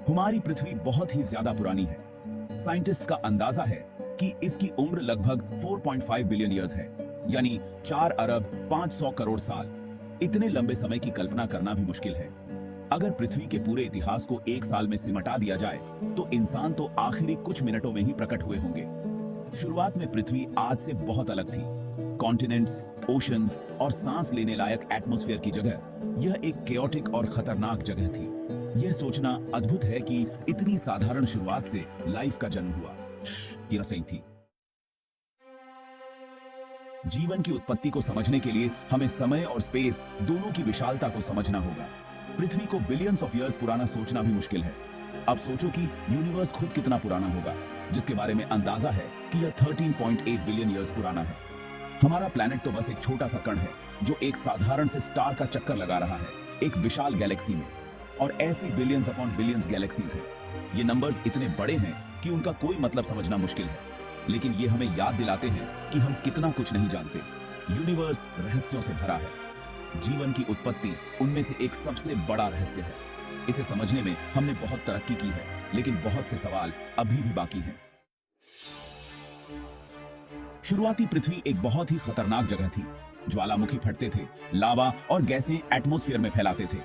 हमारी पृथ्वी बहुत ही ज्यादा पुरानी है। साइंटिस्ट्स का अंदाजा है कि इसकी उम्र लगभग 4.5 बिलियन ईयर्स है, यानी 4 अरब 500 करोड़ साल। इतने लंबे समय की कल्पना करना भी मुश्किल है। अगर पृथ्वी के पूरे इतिहास को एक साल में सिमटा दिया जाए तो इंसान तो आखिरी कुछ मिनटों में ही प्रकट हुए होंगे। शुरुआत में पृथ्वी आज से बहुत अलग थी। कॉन्टिनेंट्स, ओशंस और सांस लेने लायक एटमॉस्फेयर की जगह यह एक केओटिक और खतरनाक जगह थी। यह सोचना अद्भुत है कि इतनी साधारण शुरुआत से लाइफ का जन्म हुआ। की रसोई थी। जीवन की उत्पत्ति को समझने के लिए हमें समय और स्पेस दोनों की विशालता को समझना होगा। पृथ्वी को बिलियंस ऑफ ईयर्स पुराना सोचना भी मुश्किल है। अब सोचो कि यूनिवर्स खुद कितना पुराना होगा, जिसके बारे में अंदाजा है कि यह 13.8 बिलियन ईयर्स पुराना है। हमारा प्लैनेट तो बस एक छोटा सा कण है जो एक साधारण से स्टार का चक्कर लगा रहा है एक विशाल गैलेक्सी में, और ऐसी बिलियंस अपॉन बिलियंस गैलेक्सीज हैं। ये नंबर्स इतने बड़े हैं कि उनका कोई मतलब समझना मुश्किल है, लेकिन ये हमें याद दिलाते हैं कि हम कितना कुछ नहीं जानते। यूनिवर्स रहस्यों से भरा है। जीवन की उत्पत्ति उनमें से एक सबसे बड़ा रहस्य है। इसे समझने में हमने बहुत तरक्की की है, लेकिन बहुत से सवाल अभी भी बाकी हैं। शुरुआती पृथ्वी एक बहुत ही खतरनाक जगह थी। ज्वालामुखी फटते थे, लावा और गैसें एटमॉस्फेयर में फैलाते थे।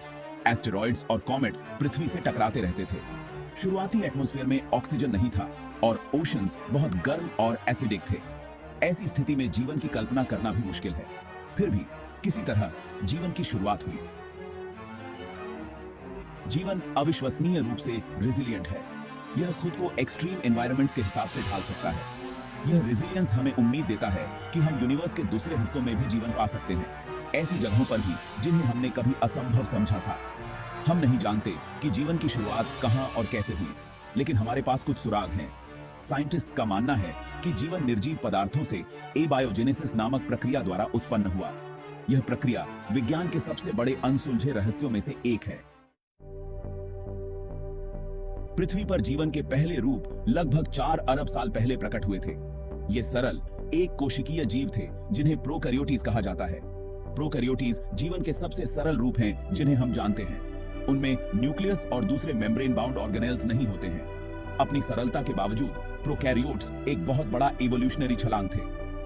एस्टेरॉइड्स और कॉमेट्स पृथ्वी से टकराते रहते थे। शुरुआती एटमॉस्फेयर में ऑक्सीजन नहीं था और ओशंस बहुत गर्म और एसिडिक थे। ऐसी स्थिति में जीवन की कल्पना करना भी मुश्किल है। फिर भी किसी तरह जीवन की शुरुआत हुई। जीवन अविश्वसनीय रूप से रेजिलिएंट है। यह खुद को एक्सट्रीम एनवायरनमेंट्स के हिसाब से ढाल सकता है। यह रेजिलियंस हमें उम्मीद देता है कि हम यूनिवर्स के दूसरे हिस्सों में भी जीवन पा सकते हैं, ऐसी जगहों पर भी जिन्हें हमने कभी असंभव समझा था। हम नहीं जानते कि जीवन की शुरुआत कहां और कैसे हुई, लेकिन हमारे पास कुछ सुराग हैं। साइंटिस्ट्स का मानना है कि जीवन निर्जीव पदार्थों से एबायोजेनेसिस नामक प्रक्रिया द्वारा उत्पन्न हुआ। यह प्रक्रिया विज्ञान के सबसे बड़े अनसुलझे रहस्यों में से एक है। पृथ्वी पर जीवन के पहले रूप लगभग 4 अरब साल पहले प्रकट हुए थे। ये सरल एक कोशिकीय जीव थे जिन्हें प्रोकैरियोट्स कहा जाता है। प्रोकैरियोट्स जीवन के सबसे सरल रूप हैं जिन्हें हम जानते हैं। उनमें न्यूक्लियस और दूसरे मेम्ब्रेन बाउंड ऑर्गेनेल्स नहीं होते हैं। अपनी सरलता के बावजूद प्रोकैरियोट्स एक बहुत बड़ा इवोल्यूशनरी छलांग थे।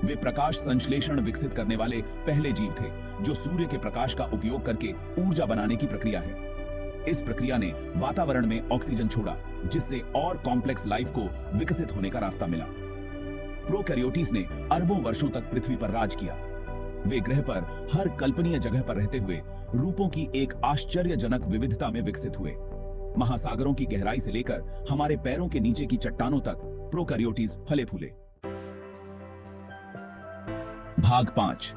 वे प्रकाश संश्लेषण विकसित करने वाले पहले जीव थे, जो सूर्य के प्रकाश का उपयोग करके ऊर्जा बनाने की प्रक्रिया है। इस प्रक्रिया ने वातावरण में ऑक्सीजन छोड़ा, जिससे और कॉम्प्लेक्स लाइफ को विकसित होने का रास्ता मिला। प्रोकैरियोट्स ने अरबों वर्षों तक पृथ्वी पर राज किया। वे ग्रह पर हर कल्पनीय जगह पर रहते हुए रूपों की एक आश्चर्यजनक विविधता में विकसित हुए। महासागरों की गहराई से लेकर हमारे पैरों के नीचे की चट्टानों तक प्रोकैरियोट्स फले फूले। भाग 5,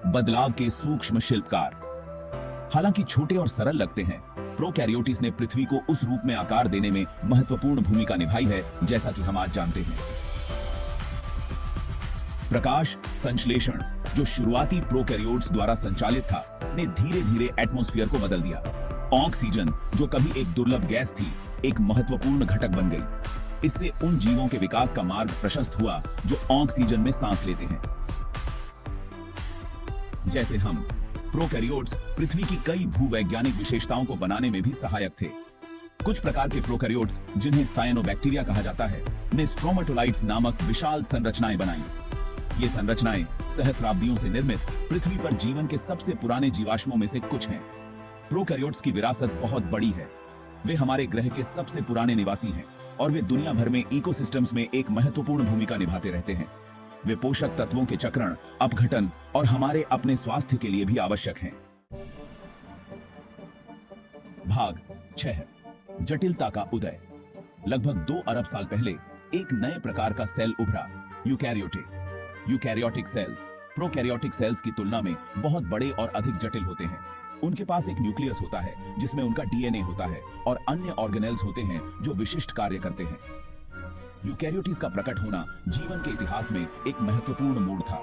बदलाव के सूक्ष्म शिल्पकार। हालांकि छोटे और सरल लगते हैं, प्रोकैरियोट्स ने पृथ्वी को उस रूप में आकार देने में महत्वपूर्ण भूमिका निभाई है जैसा कि हम आज जानते हैं। प्रकाश संश्लेषण, जो शुरुआती प्रोकैरियोट्स द्वारा संचालित था, ने धीरे धीरे एटमॉस्फेयर को बदल दिया। ऑक्सीजन, जो कभी एक दुर्लभ गैस थी, एक महत्वपूर्ण घटक बन गई। इससे उन जीवों के विकास का मार्ग प्रशस्त हुआ जो ऑक्सीजन में सांस लेते हैं। जैसे हम, प्रोकैरियोट्स पृथ्वी की कई भूवैज्ञानिक विशेषताओं को बनाने में भी सहायक थे। कुछ प्रकार के प्रोकैरियोट्स, जिन्हें साइनोबैक्टीरिया कहा जाता है, ने स्ट्रोमेटोलाइट्स नामक विशाल संरचनाएं बनाई। ये संरचनाएं सहस्राब्दियों से निर्मित पृथ्वी पर जीवन के सबसे पुराने जीवाश्मों में से कुछ हैं। प्रोकैरियोट्स की विरासत बहुत बड़ी है। वे हमारे ग्रह के सबसे पुराने निवासी हैं और वे दुनिया भर में इकोसिस्टम्स में एक महत्वपूर्ण भूमिका निभाते रहते हैं। वे पोषक तत्वों के चक्रण, अपघटन और हमारे अपने स्वास्थ्य के लिए भी आवश्यक हैं। भाग 6, जटिलता का उदय। लगभग 2 अरब साल पहले एक नए प्रकार का सेल उभरा, यूकैरियोटिक सेल्स। प्रोकैरियोटिक सेल्स की तुलना में बहुत बड़े और अधिक जटिल होते हैं। उनके पास एक न्यूक्लियस होता है जिसमें उनका डीएनए होता है और अन्य ऑर्गेनेल्स होते हैं जो विशिष्ट कार्य करते हैं। यूकैरियोट्स का प्रकट होना जीवन के इतिहास में एक महत्वपूर्ण मोड़ था।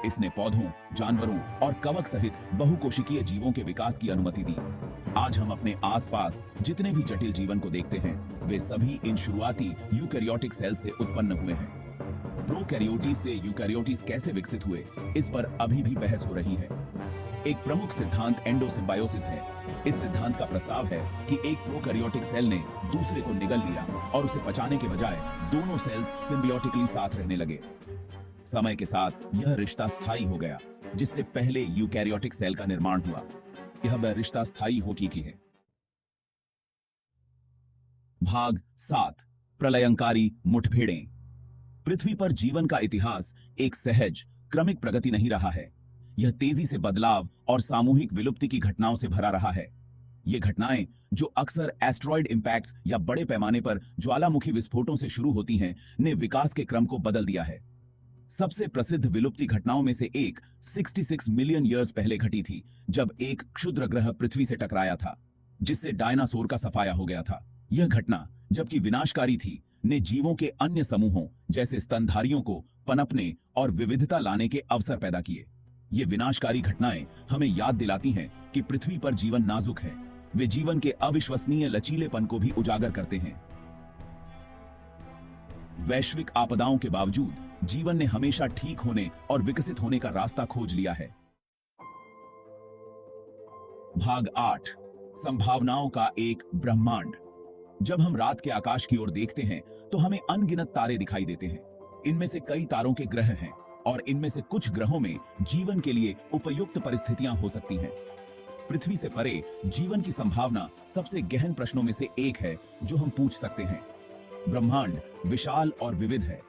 इसने पौधों, जानवरों और कवक सहित बहुकोशिकीय जीवों के विकास की अनुमति दी। आज हम अपने आसपास जितने भी जटिल जीवन को देखते हैं, वे सभी इन शुरुआती यूकैरियोटिक सेल से उत्पन्न हुए हैं। प्रोकैरियोट्स से यूकैरियोट्स कैसे विकसित हुए, इस पर अभी भी बहस हो रही है। एक प्रमुख सिद्धांत एंडोसिम्बायोसिस है। इस सिद्धांत का प्रस्ताव है कि एक प्रोकैरियोटिक सेल ने दूसरे को निगल लिया और उसे पचाने के बजाय दोनों सेल्स सिम्बियोटिकली साथ रहने लगे। समय के साथ यह रिश्ता स्थायी हो गया, जिससे पहले यूकैरियोटिक सेल का निर्माण हुआ। यह वह रिश्ता स्थायी होने की है। भाग 7 प्रलयंकारी मुठभेड़ें। पृथ्वी पर जीवन का इतिहास एक सहज क्रमिक प्रगति नहीं रहा है। यह तेजी से बदलाव और सामूहिक विलुप्ति की घटनाओं से भरा रहा है। ये घटनाएं, जो अक्सर एस्ट्रॉयड इंपैक्ट्स या बड़े पैमाने पर ज्वालामुखी विस्फोटों से शुरू होती हैं, ने विकास के क्रम को बदल दिया है। सबसे प्रसिद्ध विलुप्ति घटनाओं में से एक 66 मिलियन ईयर्स पहले घटी थी, जब एक क्षुद्र ग्रह पृथ्वी से टकराया था, जिससे डायनासोर का सफाया हो गया था। यह घटना, जबकि विनाशकारी थी, ने जीवों के अन्य समूहों जैसे स्तनधारियों को पनपने और विविधता लाने के अवसर पैदा किए। ये विनाशकारी घटनाएं हमें याद दिलाती हैं कि पृथ्वी पर जीवन नाजुक है। वे जीवन के अविश्वसनीय लचीलेपन को भी उजागर करते हैं। वैश्विक आपदाओं के बावजूद जीवन ने हमेशा ठीक होने और विकसित होने का रास्ता खोज लिया है। भाग 8 संभावनाओं का एक ब्रह्मांड। जब हम रात के आकाश की ओर देखते हैं तो हमें अनगिनत तारे दिखाई देते हैं। इनमें से कई तारों के ग्रह हैं और इनमें से कुछ ग्रहों में जीवन के लिए उपयुक्त परिस्थितियां हो सकती हैं। पृथ्वी से परे जीवन की संभावना सबसे गहन प्रश्नों में से एक है जो हम पूछ सकते हैं। ब्रह्मांड विशाल और विविध है।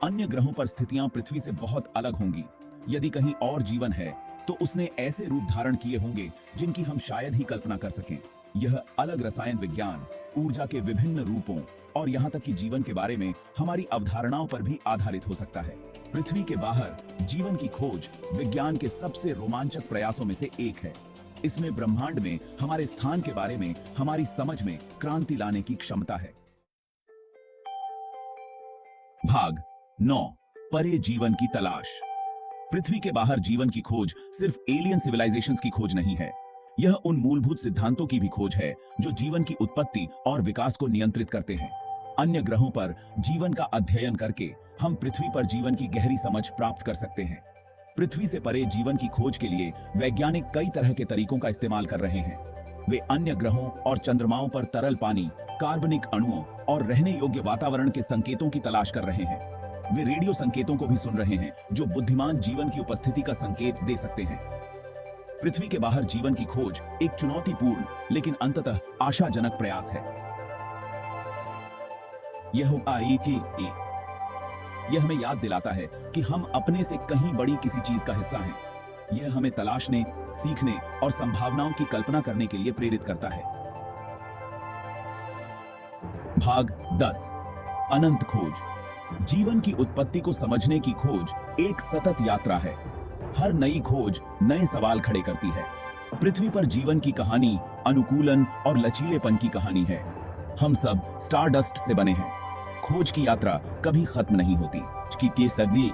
अन्य ग्रहों पर स्थितियां पृथ्वी से बहुत अलग होंगी। यदि कहीं और जीवन है तो उसने ऐसे रूप धारण किए होंगे जिनकी हम शायद ही कल्पना कर सकें। यह अलग रसायन विज्ञान, ऊर्जा के विभिन्न रूपों और यहाँ तक कि जीवन के बारे में हमारी अवधारणाओं पर भी आधारित हो सकता है। पृथ्वी के बाहर जीवन की खोज विज्ञान के सबसे रोमांचक प्रयासों में से एक है। इसमें ब्रह्मांड में हमारे स्थान के बारे में हमारी समझ में क्रांति लाने की क्षमता है। भाग 9 परे जीवन की तलाश। पृथ्वी के बाहर जीवन की खोज सिर्फ एलियन सिविलाइजेशंस की खोज नहीं है। यह उन मूलभूत सिद्धांतों की भी खोज है जो जीवन की उत्पत्ति और विकास को नियंत्रित करते हैं। अन्य ग्रहों पर जीवन का अध्ययन करके हम पृथ्वी पर जीवन की गहरी समझ प्राप्त कर सकते हैं। पृथ्वी से परे जीवन की खोज के लिए वैज्ञानिक कई तरह के तरीकों का इस्तेमाल कर रहे हैं। वे अन्य ग्रहों और चंद्रमाओं पर तरल पानी, कार्बनिक अणुओं और रहने योग्य वातावरण के संकेतों की तलाश कर रहे हैं। वे रेडियो संकेतों को भी सुन रहे हैं जो बुद्धिमान जीवन की उपस्थिति का संकेत दे सकते हैं। पृथ्वी के बाहर जीवन की खोज एक चुनौतीपूर्ण लेकिन अंततः आशाजनक प्रयास है। यह हमें याद दिलाता है कि हम अपने से कहीं बड़ी किसी चीज का हिस्सा हैं। यह हमें तलाशने, सीखने और संभावनाओं की कल्पना करने के लिए प्रेरित करता है। भाग 10 अनंत खोज। जीवन की उत्पत्ति को समझने की खोज एक सतत यात्रा है। हर नई खोज नए सवाल खड़े करती है। पृथ्वी पर जीवन की कहानी अनुकूलन और लचीलेपन की कहानी है। हम सब स्टारडस्ट से बने हैं। खोज की यात्रा कभी खत्म नहीं होती। की सदी